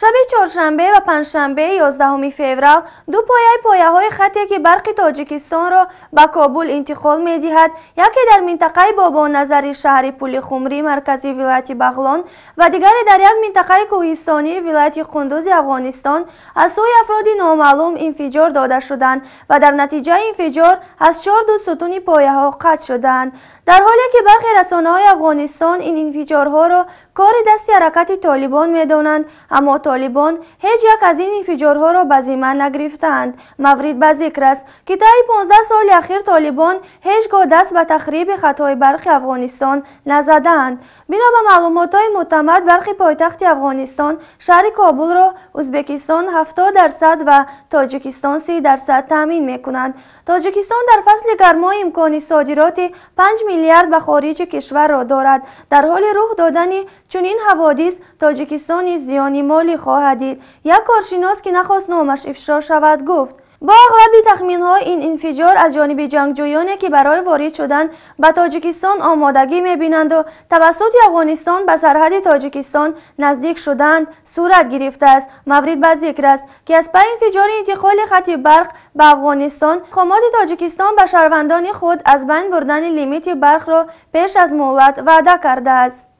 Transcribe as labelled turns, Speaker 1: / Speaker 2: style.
Speaker 1: شب چهارشنبه و پنجشنبه 11 فوریه دو پایه‌های خطی که برق تاجیکستان را به کابل انتقال می‌دهد، یکی در منطقه بابا نظری شهر پول خمری مرکزی ولایت بغلان و دیگری در یک منطقه کوهستانی ولایت قندوز افغانستان از سوی افراد نامعلوم انفجار داده شدند و در نتیجه انفجار از 4 ستون پایه‌ها قطع شدند. در حالی که برخی رسانه‌های افغانستان این انفجارها را کار دست حرکت طالبان می‌دانند، اما طالبان هیچ یک از این انفجارها را به ذمه نگرفتند. مورد به ذکر است که طی 15 سال اخیر طالبان هیچگاه دست به تخریب خطهای برق افغانستان نزدند. بنا به معلومات‌های معتمد، برق پایتخت افغانستان شهر کابل را ازبکستان 70% و تاجیکستان 30% تامین می‌کنند. تاجیکستان در فصل گرما امکان صادرات 5 میلیارد به خارج کشور را دارد. در حال رخ دادن چنین حوادث تاجیکستان زیانی مالی خواهد دید. یک کارشناس که نخواست نامش افشا شود گفت: با اغلبی تخمین‌ها این انفجار از جانب جنگجویانی که برای وارد شدن به تاجیکستان آمادگی می‌بینند و توسط افغانستان به سرحد تاجیکستان نزدیک شدند صورت گرفته است. مورد به ذکر است که از پی انفجار انتقال خط برق به افغانستان، حکومت تاجیکستان به شهروندان خود از بین بردن لیمیت برق را پیش از مهلت وعده کرده است.